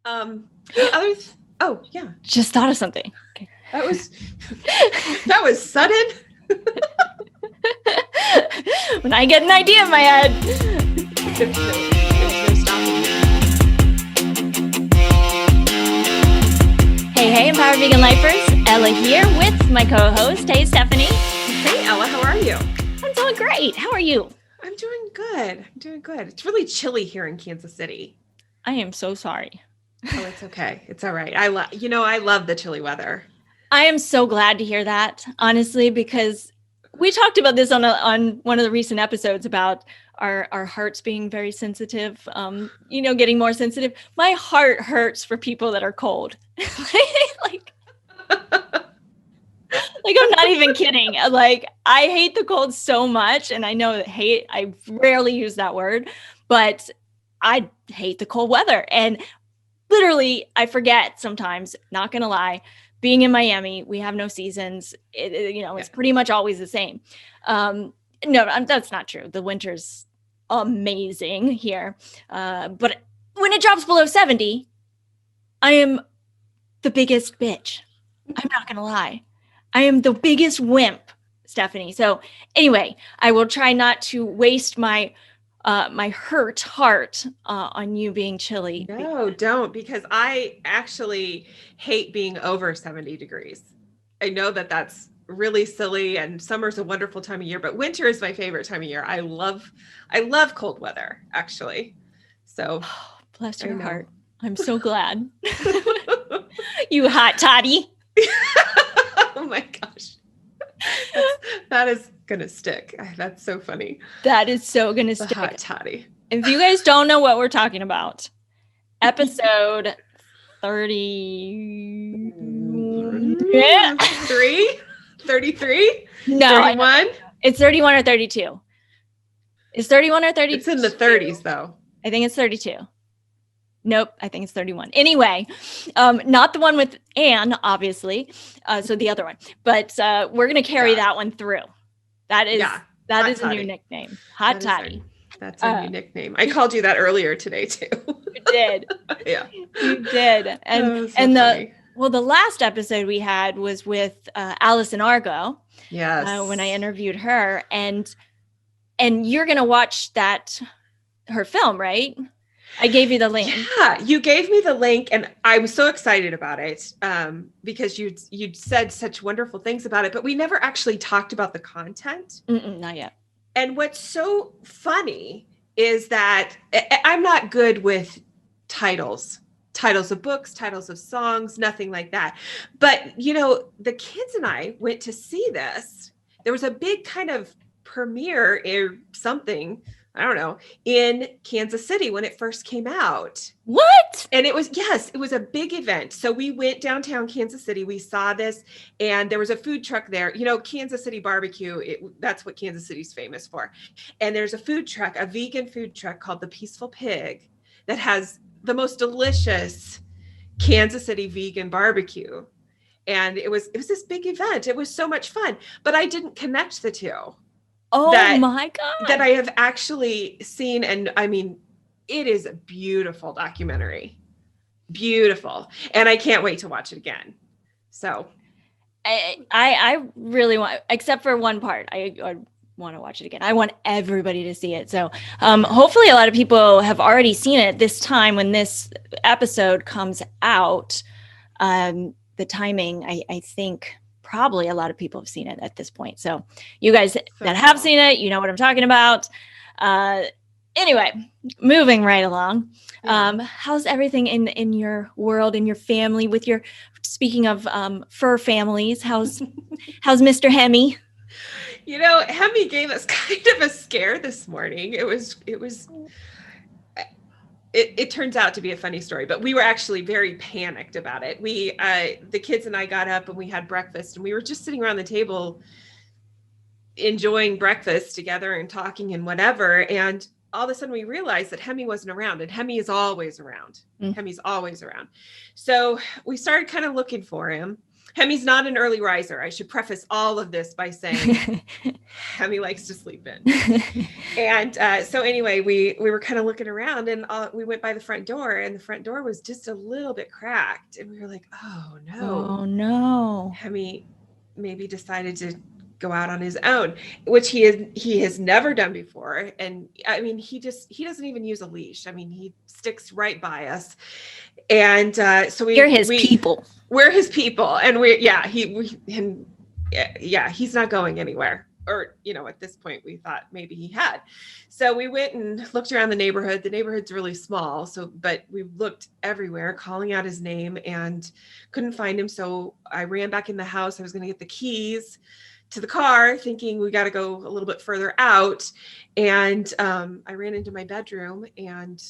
The other, oh yeah, Just thought of something. Okay. that was sudden. When I get an idea in my head. There's no stopping. Hey, Empowered Vegan Lifers. Ella here with my co-host. Hey, Stephanie. Hey, Ella, how are you? I'm doing great. How are you? I'm doing good. It's really chilly here in Kansas City. I am so sorry. Oh, it's okay. It's all right. I love the chilly weather. I am so glad to hear that, honestly, because we talked about this on one of the recent episodes about our hearts being very sensitive, getting more sensitive. My heart hurts for people that are cold. like I'm not even kidding. Like, I hate the cold so much. And I know that I rarely use that word, but I hate the cold weather. And literally, I forget sometimes, not going to lie, being in Miami, we have no seasons. It's pretty much always the same. That's not true. The winter's amazing here. But when it drops below 70, I am the biggest bitch. I'm not going to lie. I am the biggest wimp, Stephanie. So anyway, I will try not to waste my hurt heart on you being chilly. No, don't, because I actually hate being over 70 degrees. I know that that's really silly, and summer's a wonderful time of year, but winter is my favorite time of year. I love cold weather, actually. So bless your heart. I'm so glad. You hot toddy. Oh my gosh. That is going to stick. That's so funny. That is so going to stick. Hot toddy. If you guys don't know what we're talking about, episode 30. 33? No. 31? It's 31 or 32. It's 31 or 32. It's in the 30s, though. I think it's 32. Nope, I think it's 31. Anyway, not the one with Anne, obviously. So the other one. But we're going to carry that one through. That is a new nickname. Hot toddy. That's a new nickname. I called you that earlier today, too. You did. Yeah. You did. And the last episode we had was with Allison Argo. Yes. When I interviewed her. And you're going to watch her film, right? I gave you the link. Yeah, you gave me the link, and I was so excited about it because you'd said such wonderful things about it, but we never actually talked about the content. Not yet. And what's so funny is that I'm not good with titles of books, titles of songs, nothing like that. But, the kids and I went to see this. There was a big kind of premiere or something, I don't know, in Kansas City when it first came out. What? And it was a big event. So we went downtown Kansas City. We saw this, and there was a food truck there. Kansas City barbecue, that's what Kansas City's famous for. And there's a food truck, a vegan food truck called the Peaceful Pig that has the most delicious Kansas City vegan barbecue. And it was this big event. It was so much fun, but I didn't connect the two. Oh my God. That I have actually seen. And I mean, it is a beautiful documentary. Beautiful. And I can't wait to watch it again. So I really want, except for one part, I want to watch it again. I want everybody to see it. So hopefully a lot of people have already seen it this time when this episode comes out. The timing, I think probably a lot of people have seen it at this point. So you guys that have seen it, you know what I'm talking about. Anyway, moving right along. How's everything in your world, in your family, speaking of fur families, how's Mr. Hemi? Hemi gave us kind of a scare this morning. It turns out to be a funny story, but we were actually very panicked about it. The kids and I got up and we had breakfast, and we were just sitting around the table enjoying breakfast together and talking and whatever. And all of a sudden we realized that Hemi wasn't around, and Hemi is always around. Hemi's always around. So we started kind of looking for him. Hemi's not an early riser. I should preface all of this by saying Hemi likes to sleep in. And so anyway, we were kind of looking around, and we went by the front door, and the front door was just a little bit cracked. And we were like, oh no. Oh no. Hemi maybe decided to go out on his own, which he has never done before. And I mean, he doesn't even use a leash. I mean, he sticks right by us. And so we're his people, and he's not going anywhere. Or, at this point we thought maybe he had. So we went and looked around the neighborhood. The neighborhood's really small. But we looked everywhere, calling out his name, and couldn't find him. So I ran back in the house. I was going to get the keys to the car, thinking we got to go a little bit further out. And I ran into my bedroom and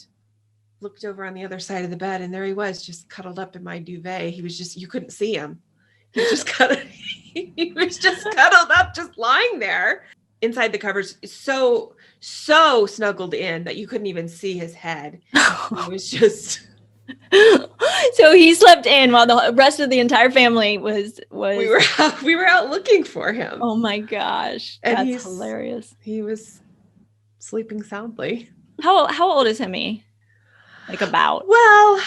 looked over on the other side of the bed, and there he was, just cuddled up in my duvet. He was just, you couldn't see him. He was just cuddled up, just lying there inside the covers, so snuggled in that you couldn't even see his head. He was just. So he slept in while the rest of the entire family was. We were out looking for him. Oh my gosh, and that's hilarious. He was sleeping soundly. How old is Hemi? Like about? Well,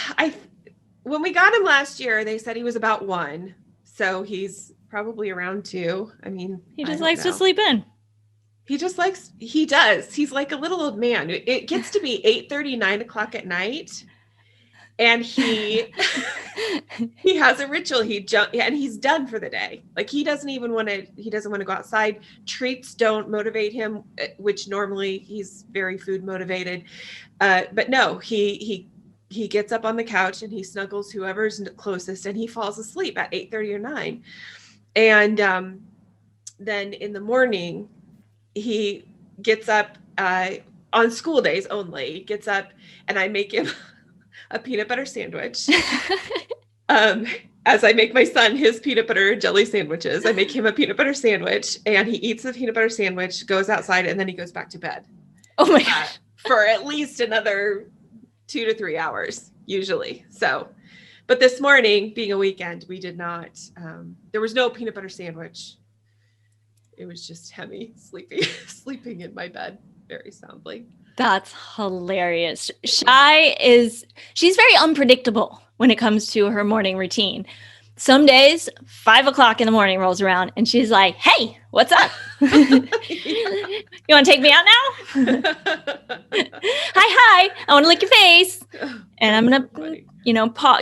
when we got him last year, they said he was about 1. So he's probably around 2. I mean, he just likes to sleep in. He does. He's like a little old man. It gets to be 8:30, 9 o'clock at night. And he has a ritual. And he's done for the day. Like he doesn't want to go outside. Treats don't motivate him, which normally he's very food motivated. But no, he gets up on the couch and he snuggles whoever's closest, and he falls asleep at 8:30 or 9. And then in the morning, he gets up on school days only, gets up, and I make him a peanut butter sandwich. As I make my son his peanut butter jelly sandwiches, I make him a peanut butter sandwich, and he eats the peanut butter sandwich, goes outside, and then he goes back to bed. Oh my gosh. For at least another 2 to 3 hours usually. So, but this morning, being a weekend, we did not, there was no peanut butter sandwich. It was just Hemi sleeping in my bed very soundly. That's hilarious. She's very unpredictable when it comes to her morning routine. Some days, 5 o'clock in the morning rolls around and she's like, hey, what's up? You want to take me out now? Hi, I want to lick your face. And I'm going to, paw.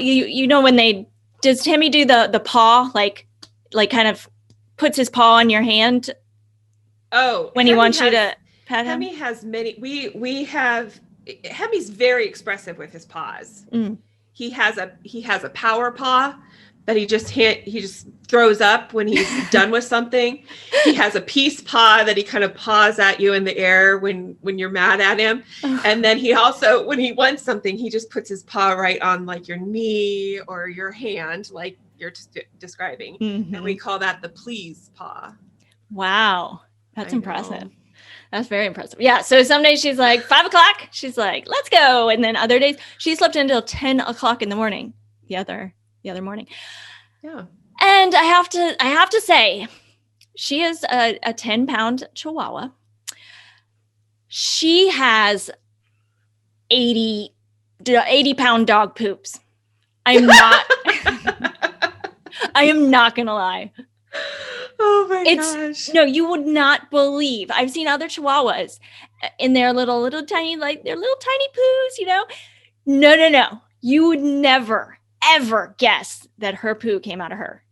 Does Timmy do the paw, like kind of puts his paw on your hand? Oh, when he wants you to pet him? Hemi has many, Hemi's very expressive with his paws. Mm. He has a power paw that he just throws up when he's done with something. He has a peace paw that he kind of paws at you in the air when you're mad at him. And then he also, when he wants something, he just puts his paw right on like your knee or your hand, like you're describing. Mm-hmm. And we call that the please paw. Wow. That's impressive. That's very impressive. Yeah. So some days she's like 5 o'clock. She's like, let's go. And then other days she slept until 10 o'clock in the morning. The other morning. Yeah. And I have to say, she is a 10-pound Chihuahua. She has 80-pound dog poops. I am not gonna lie. Oh my gosh. No, you would not believe. I've seen other Chihuahuas in their little tiny, like their little tiny poos, No. You would never, ever guess that her poo came out of her.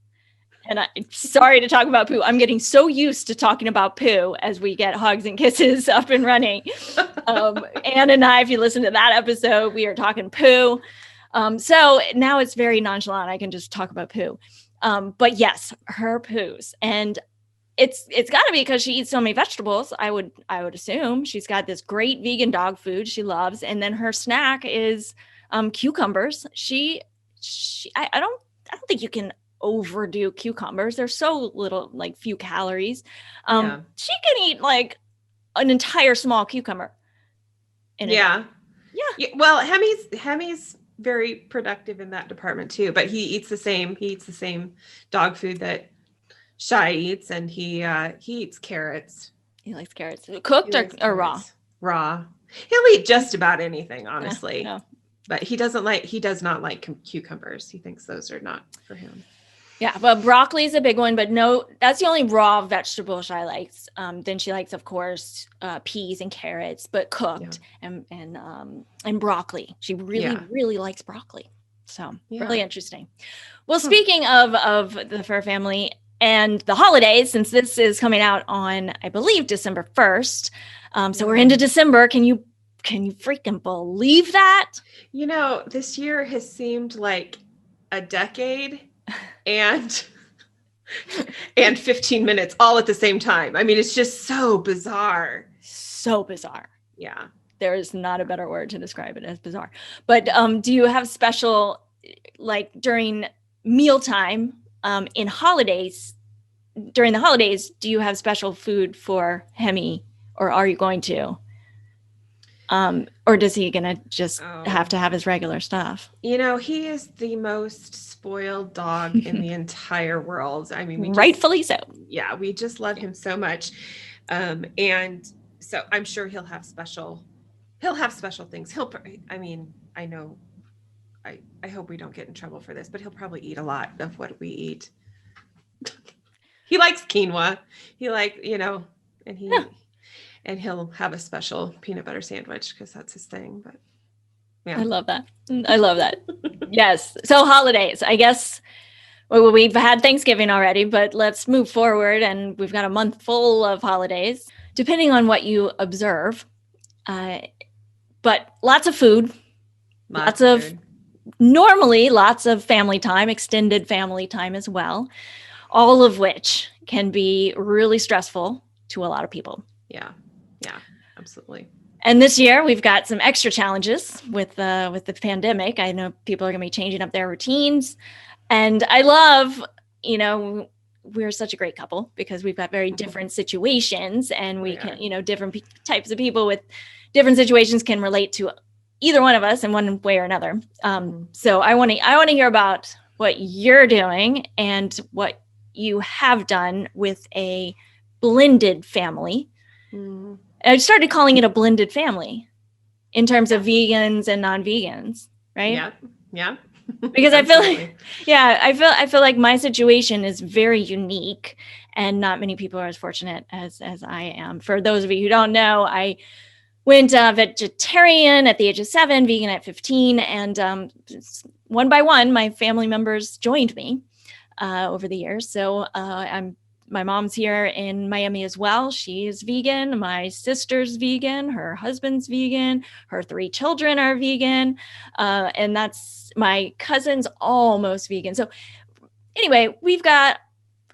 And I'm sorry to talk about poo. I'm getting so used to talking about poo as we get hugs and kisses up and running. Anne and I, if you listen to that episode, we are talking poo. So now it's very nonchalant. I can just talk about poo. But yes, her poos. And it's got to be because she eats so many vegetables. I would assume she's got this great vegan dog food she loves. And then her snack is cucumbers. I don't think you can overdo cucumbers. They're so little, like few calories. She can eat like an entire small cucumber. Yeah. Well, Hemi's very productive in that department too. But he eats the same dog food that Shy eats, and he eats carrots. He likes carrots. He Cooked likes or raw? carrots raw. He'll eat just about anything, honestly. Yeah. But he does not like cucumbers. He thinks those are not for him. Yeah, but broccoli is a big one, but no, that's the only raw vegetable Shy likes. Then she likes, of course, peas and carrots, but cooked, and broccoli. She really likes broccoli. So really interesting. Well, speaking of the fur family and the holidays, since this is coming out on, I believe, December 1st, so we're into December. Can you freaking believe that? You know, this year has seemed like a decade and 15 minutes all at the same time. I mean, it's just so bizarre. So bizarre. Yeah. There is not a better word to describe it as bizarre. But do you have special, like during mealtime, during the holidays, do you have special food for Hemi, or are you going to? Or does he gonna just have to have his regular stuff? You know, he is the most spoiled dog in the entire world. I mean, rightfully so. Yeah, we just love him so much. And so I'm sure he'll have special things. I know, I hope we don't get in trouble for this, but he'll probably eat a lot of what we eat. He likes quinoa. And he'll have a special peanut butter sandwich because that's his thing. But yeah. I love that. Yes. So holidays, I guess. Well, we've had Thanksgiving already, but let's move forward, and we've got a month full of holidays, depending on what you observe. But lots of food, normally lots of family time, extended family time as well, all of which can be really stressful to a lot of people. Yeah, absolutely. And this year we've got some extra challenges with the pandemic. I know people are going to be changing up their routines, and I love, we're such a great couple because we've got very different situations, and we can, different types of people with different situations can relate to either one of us in one way or another. So I want to hear about what you're doing and what you have done with a blended family. I started calling it a blended family in terms of vegans and non-vegans, right? Yeah. Because I feel like my situation is very unique, and not many people are as fortunate as I am. For those of you who don't know, I went vegetarian at the age of 7, vegan at 15, and one by one, my family members joined me over the years. So my mom's here in Miami as well. She is vegan. My sister's vegan. Her husband's vegan. Her 3 children are vegan. And that's my cousin's almost vegan. So anyway, we've got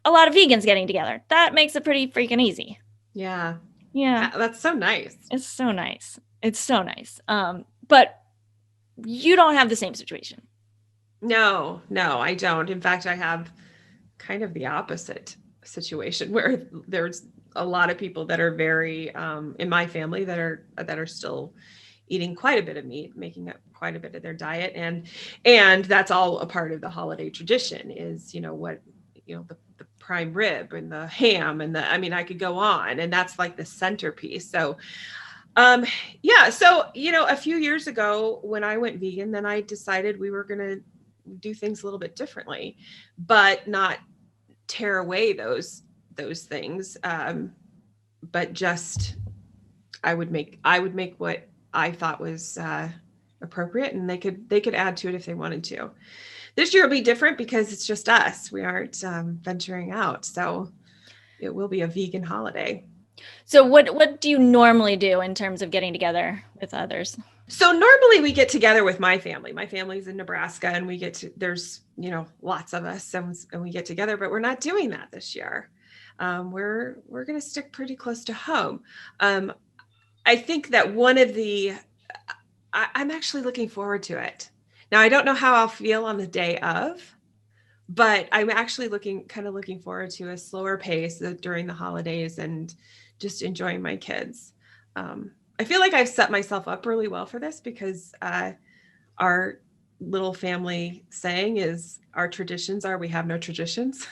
a lot of vegans getting together. That makes it pretty freaking easy. Yeah. Yeah. That's so nice. It's so nice. But you don't have the same situation. No, I don't. In fact, I have kind of the opposite situation where there's a lot of people that are very in my family that are still eating quite a bit of meat, making up quite a bit of their diet, and that's all a part of the holiday tradition is the prime rib and the ham and I could go on, and that's like the centerpiece. So a few years ago when I went vegan, then I decided we were going to do things a little bit differently, but not tear away those things, but just I would make what I thought was appropriate, and they could add to it if they wanted to. This year will be different because it's just us. We aren't venturing out, so it will be a vegan holiday. So what do you normally do in terms of getting together with others? So normally we get together with my family. My family's in Nebraska, and there's lots of us, and we get together, but we're not doing that this year. We're going to stick pretty close to home. I think that I'm actually looking forward to it. Now, I don't know how I'll feel on the day of, but I'm actually looking forward to a slower pace during the holidays and just enjoying my kids. I feel like I've set myself up really well for this because our little family saying is our traditions are we have no traditions.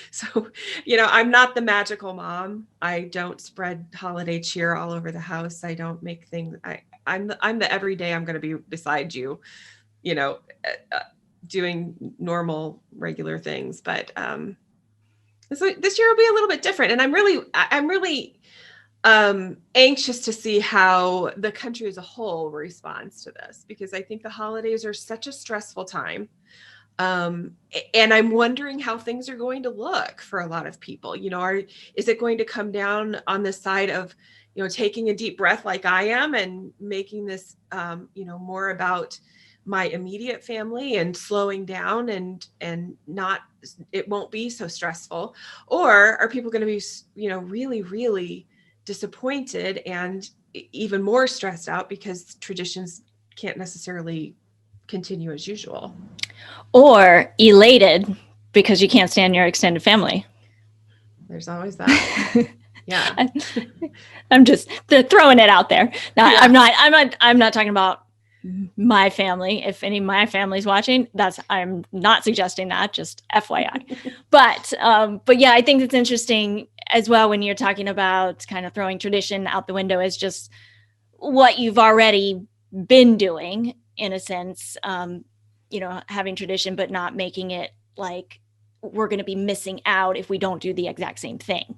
So, I'm not the magical mom. I don't spread holiday cheer all over the house. I don't make things. I'm the everyday I'm going to be beside you, doing normal, regular things. But this year will be a little bit different, and I'm really anxious to see how the country as a whole responds to this, because I think the holidays are such a stressful time. And I'm wondering how things are going to look for a lot of people. Is it going to come down on the side of, taking a deep breath like I am and making this, more about my immediate family and slowing down and not, it won't be so stressful? Or are people going to be, really, really disappointed and even more stressed out because traditions can't necessarily continue as usual? Or elated because you can't stand your extended family. There's always that. Yeah. I'm just throwing it out there. Now, yeah. I'm not talking about my family. If any of my family's watching, I'm not suggesting that, just FYI. But yeah, I think it's interesting as well when you're talking about kind of throwing tradition out the window as just what you've already been doing, in a sense, having tradition, but not making it like we're going to be missing out if we don't do the exact same thing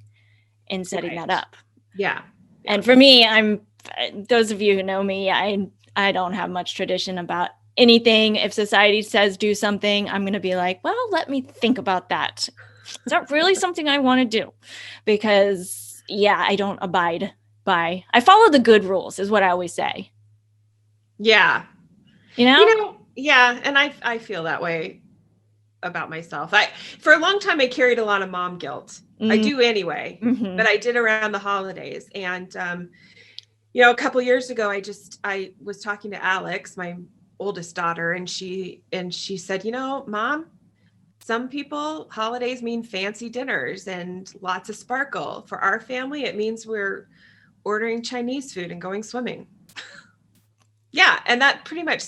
and setting that up. Yeah. And for me, those of you who know me, I don't have much tradition about anything. If society says do something, I'm going to be like, well, let me think about that. Is that really something I want to do? Because I don't abide by, I follow the good rules is what I always say. Yeah. Yeah. And I feel that way about myself. For a long time, I carried a lot of mom guilt. Mm-hmm. I do anyway, but I did around the holidays. And, a couple years ago, I was talking to Alex, my oldest daughter, and she said, Mom, some people, holidays mean fancy dinners and lots of sparkle. For our family, it means we're ordering Chinese food and going swimming. Yeah. And that pretty much,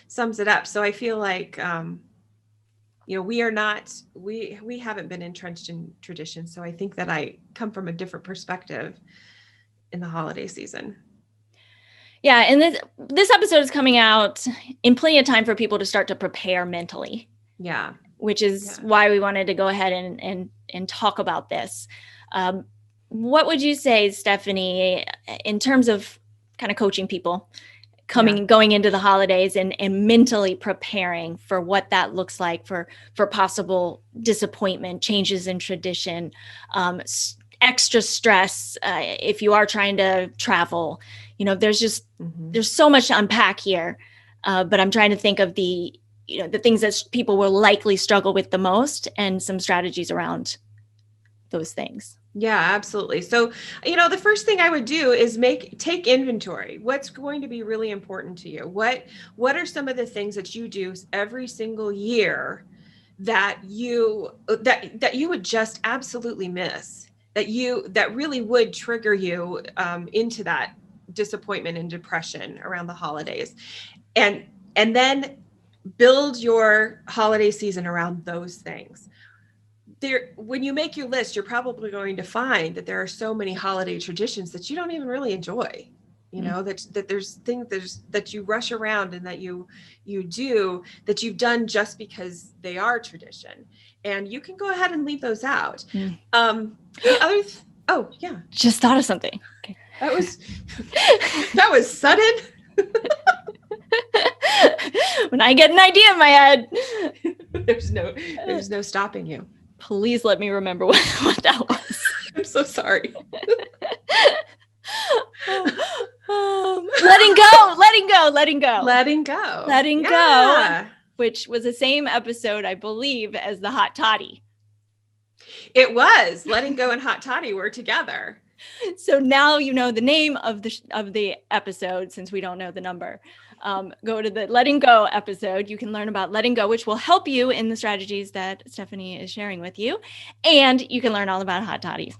sums it up. So I feel like, we haven't been entrenched in tradition. So I think that I come from a different perspective in the holiday season. Yeah. And this episode is coming out in plenty of time for people to start to prepare mentally. Yeah. Which is why we wanted to go ahead and talk about this. What would you say, Stephanie, in terms of kind of coaching people going into the holidays and mentally preparing for what that looks like for possible disappointment, changes in tradition, extra stress if you are trying to travel? There's so much to unpack here, but I'm trying to think of the things that people will likely struggle with the most and some strategies around those things. Yeah, absolutely. So, the first thing I would do is take inventory. What's going to be really important to you? What are some of the things that you do every single year that you would just absolutely miss, that really would trigger you into that disappointment and depression around the holidays, and then build your holiday season around those things. When you make your list, you're probably going to find that there are so many holiday traditions that you don't even really enjoy. That there's things that you rush around and that you do that you've done just because they are tradition, and you can go ahead and leave those out. Just thought of something. Okay. That was sudden. When I get an idea in my head, there's no stopping you. Please let me remember what that was. I'm so sorry. Letting go, which was the same episode, I believe, as the hot toddy. It was. Letting go and hot toddy were together. So now you know the name of the episode, since we don't know the number. Go to the letting go episode. You can learn about letting go, which will help you in the strategies that Stephanie is sharing with you. And you can learn all about hot toddies.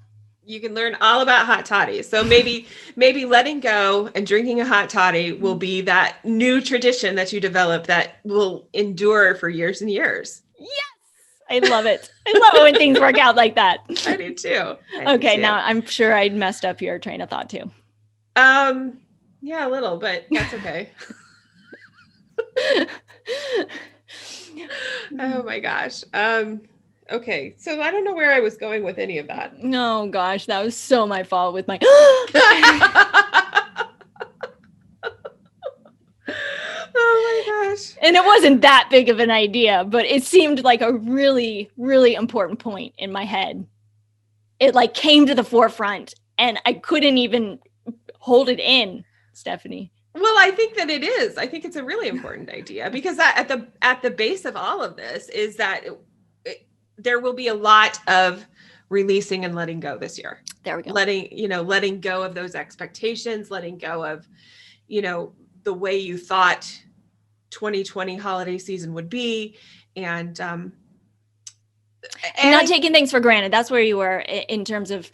You can learn all about hot toddies. So maybe letting go and drinking a hot toddy will be that new tradition that you develop that will endure for years and years. Yes. I love it. I love it when things work out like that. I do too. Okay, now I'm sure I messed up your train of thought too. Yeah, a little, but that's okay. Oh my gosh. Okay, so I don't know where I was going with any of that. No, gosh, that was so my fault with my. Oh my gosh. And it wasn't that big of an idea, but it seemed like a really, really important point in my head. It like came to the forefront and I couldn't even hold it in, Stephanie. Well, I think that it is. I think it's a really important idea because at the base of all of this is that there will be a lot of releasing and letting go this year. There we go. Letting go of those expectations, letting go of, the way you thought 2020 holiday season would be, and not taking things for granted. That's where you were in terms of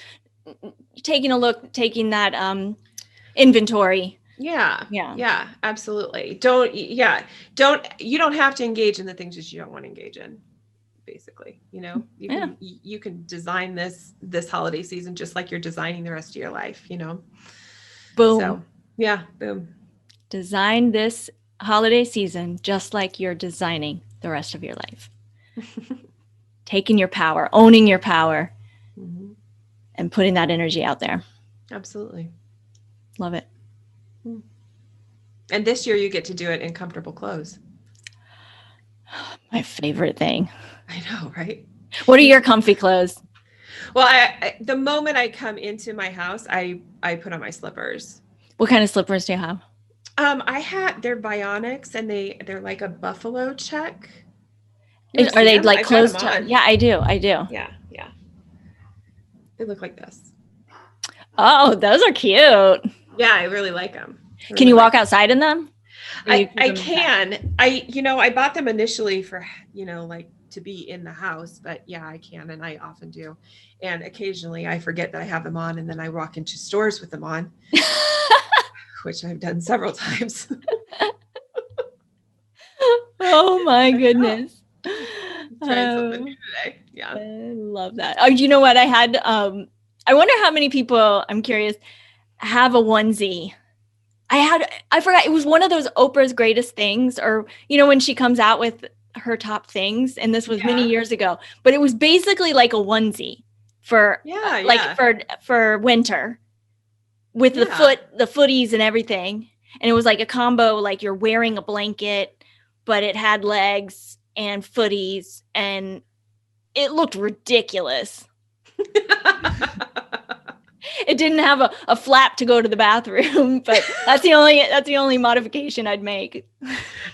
taking a look, taking that inventory. Yeah, absolutely. You don't have to engage in the things that you don't want to engage in. Basically, you can design this holiday season just like you're designing the rest of your life. Boom. So yeah, boom. Design this holiday season just like you're designing the rest of your life. Taking your power, owning your power, mm-hmm. and putting that energy out there. Absolutely. Love it. And this year you get to do it in comfortable clothes. My favorite thing. I know, right? What are your comfy clothes? Well, the moment I come into my house, I put on my slippers. What kind of slippers do you have? They're Bionics and they're like a buffalo check. Are they like closed? Yeah, I do. Yeah. They look like this. Oh, those are cute. Yeah, I really like them. Can you walk outside in them? I can. I bought them initially for, like to be in the house, but yeah, I can. And I often do. And occasionally I forget that I have them on and then I walk into stores with them on, which I've done several times. Oh my goodness. Trying something new today. Yeah. I love that. Oh, you know what? I had, I wonder how many people, I'm curious, have a onesie. I forgot, it was one of those Oprah's greatest things, or, when she comes out with her top things, and this was many years ago, but it was basically like a onesie for winter with the footies and everything. And it was like a combo, like you're wearing a blanket, but it had legs and footies and it looked ridiculous. It didn't have a flap to go to the bathroom, but that's the only modification I'd make.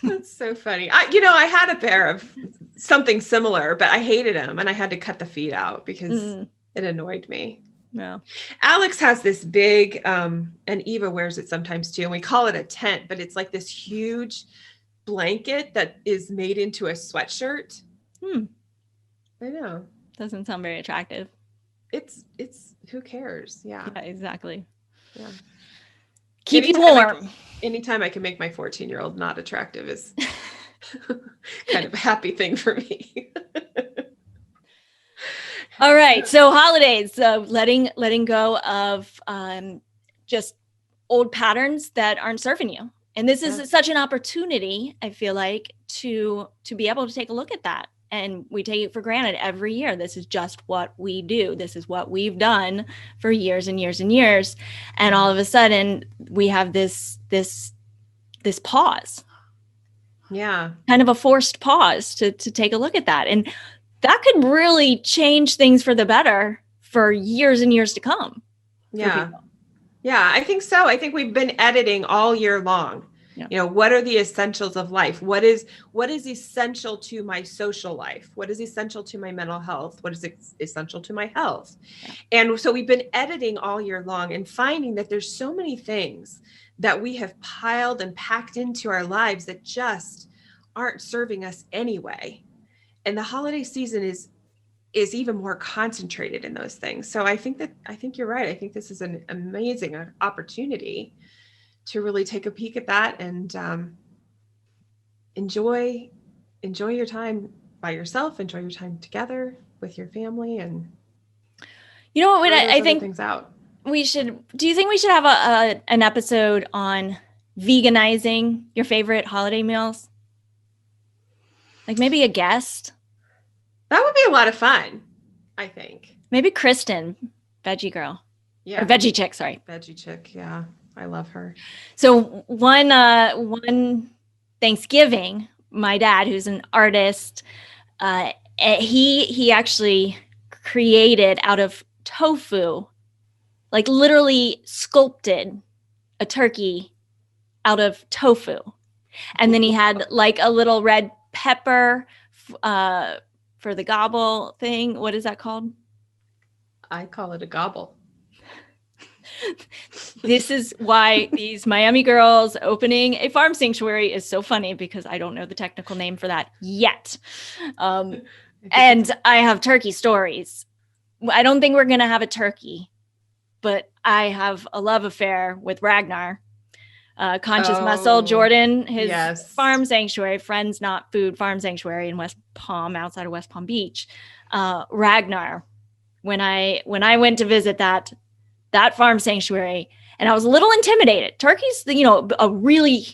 That's so funny. I had a pair of something similar, but I hated them and I had to cut the feet out because it annoyed me. No. Alex has this big, and Eva wears it sometimes too. And we call it a tent, but it's like this huge blanket that is made into a sweatshirt. I know. Doesn't sound very attractive. It's who cares? Yeah, exactly. Yeah. Keep you warm. Anytime I can make my 14-year-old not attractive is kind of a happy thing for me. All right. So holidays, letting go of just old patterns that aren't serving you. And this is such an opportunity, I feel like, to be able to take a look at that. And we take it for granted every year. This is just what we do. This is what we've done for years and years and years. And all of a sudden we have this pause. Yeah. Kind of a forced pause to take a look at that. And that could really change things for the better for years and years to come. Yeah. Yeah, I think so. I think we've been editing all year long. Yeah. What are the essentials of life? What is essential to my social life? What is essential to my mental health? What is essential to my health? Yeah. And so we've been editing all year long and finding that there's so many things that we have piled and packed into our lives that just aren't serving us anyway. And the holiday season is is even more concentrated in those things. So I think you're right. I think this is an amazing opportunity to really take a peek at that and enjoy your time by yourself, enjoy your time together with your family, and you know what, I think things out. We should. Do you think we should have an episode on veganizing your favorite holiday meals? Like maybe a guest. That would be a lot of fun, I think. Maybe Kristen, veggie girl. Yeah. Or veggie chick, sorry. Veggie chick, yeah. I love her. So one Thanksgiving, my dad, who's an artist, he actually created out of tofu, like literally sculpted a turkey out of tofu. And then he had like a little red pepper for the gobble thing. What is that called? I call it a gobble. This is why these Miami girls opening a farm sanctuary is so funny, because I don't know the technical name for that yet. And I have turkey stories. I don't think we're going to have a turkey, but I have a love affair with Ragnar. Conscious Muscle, Jordan, his farm sanctuary, Friends Not Food farm sanctuary in West Palm, outside of West Palm Beach. Ragnar, when I went to visit that farm sanctuary, and I was a little intimidated. Turkey's, a really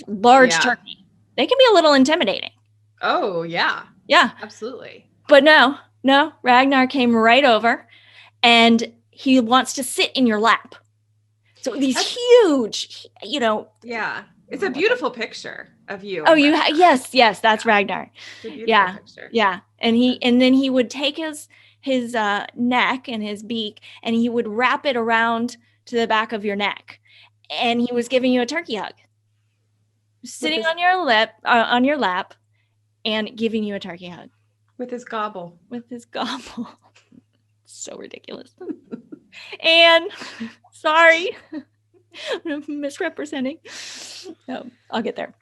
large turkey. They can be a little intimidating. Oh, yeah. Yeah. Absolutely. But no, Ragnar came right over, and he wants to sit in your lap. So these huge, Yeah. It's a beautiful picture of you. Oh, yes, that's Ragnar. It's a beautiful picture. Yeah. And then he would take his neck and his beak, and he would wrap it around to the back of your neck, and he was giving you a turkey hug, sitting on your lap, and giving you a turkey hug with his gobble. So ridiculous. And sorry, I'm misrepresenting. No, I'll get there.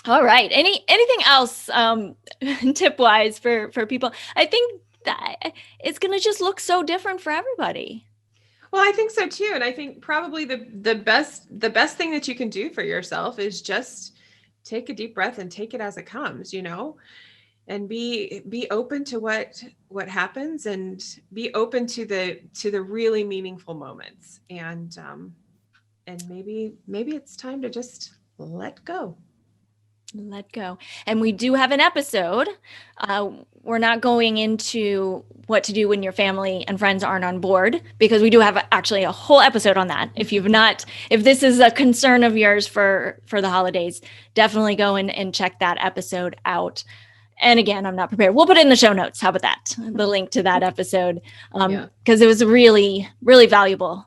All right. Anything else tip wise for people? I think that it's going to just look so different for everybody. Well, I think so too. And I think probably the best thing that you can do for yourself is just take a deep breath and take it as it comes, and be open to what happens, and be open to the really meaningful moments. And maybe it's time to just let go. And we do have an episode. We're not going into what to do when your family and friends aren't on board, because we do have actually a whole episode on that. If this is a concern of yours for the holidays, definitely go and check that episode out. And again, I'm not prepared. We'll put it in the show notes. How about that? The link to that episode, because it was a really, really valuable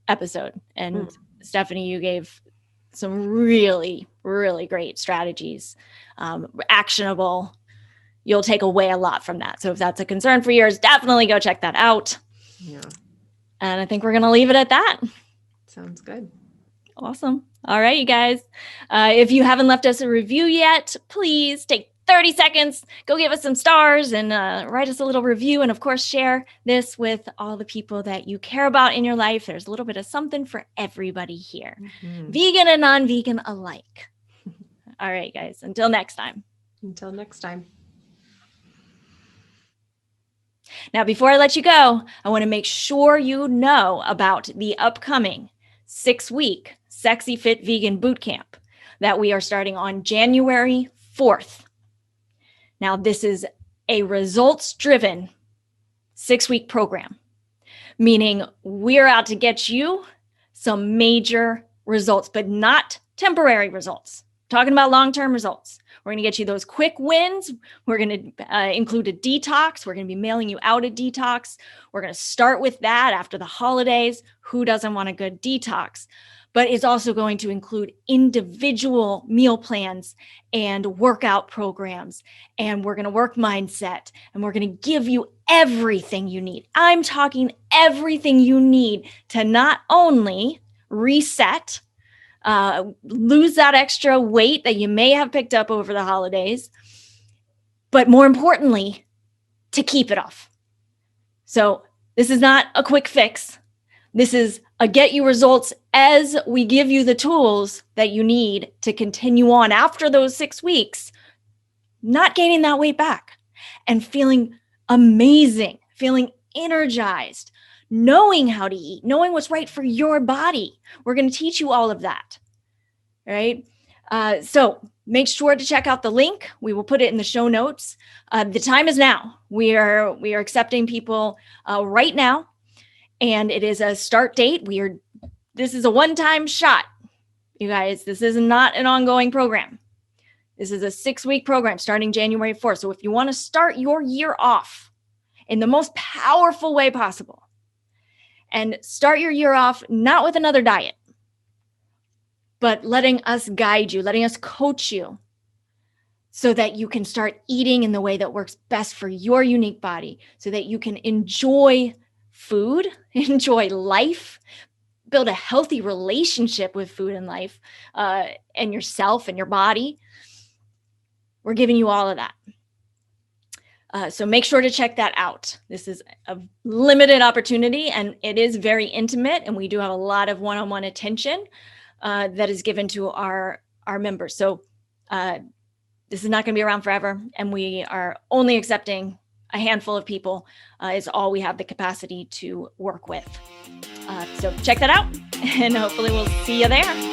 episode. And Stephanie, you gave some really, really great strategies, actionable. You'll take away a lot from that. So if that's a concern for yours, definitely go check that out. Yeah. And I think we're going to leave it at that. Sounds good. Awesome. All right, you guys. If you haven't left us a review yet, please take 30 seconds, go give us some stars and write us a little review. And of course, share this with all the people that you care about in your life. There's a little bit of something for everybody here, vegan and non-vegan alike. All right, guys, until next time. Now, before I let you go, I want to make sure you know about the upcoming 6-week Sexy Fit Vegan Bootcamp that we are starting on January 4th. Now, this is a results-driven 6-week program, meaning we're out to get you some major results, but not temporary results. Talking about long-term results. We're going to get you those quick wins. We're going to include a detox. We're going to be mailing you out a detox. We're going to start with that after the holidays. Who doesn't want a good detox? But it's also going to include individual meal plans and workout programs. And we're going to work mindset. And we're going to give you everything you need. I'm talking everything you need to not only reset, lose that extra weight that you may have picked up over the holidays, but more importantly, to keep it off. So this is not a quick fix. This is a get you results as we give you the tools that you need to continue on after those 6 weeks, not gaining that weight back and feeling amazing, feeling energized, knowing how to eat, knowing what's right for your body. We're going to teach you all of that, right? So make sure to check out the link. We will put it in the show notes. The time is now. We are accepting people right now, and it is a start date. This is a one-time shot, you guys. This is not an ongoing program. This is a 6-week program starting January 4th. So if you want to start your year off in the most powerful way possible, and start your year off not with another diet, but letting us guide you, letting us coach you so that you can start eating in the way that works best for your unique body, so that you can enjoy food, enjoy life, build a healthy relationship with food and life, and yourself and your body. We're giving you all of that. So make sure to check that out. This is a limited opportunity, and it is very intimate, and we do have a lot of one-on-one attention that is given to our members. So this is not going to be around forever, and we are only accepting a handful of people is all we have the capacity to work with. So check that out, and hopefully we'll see you there.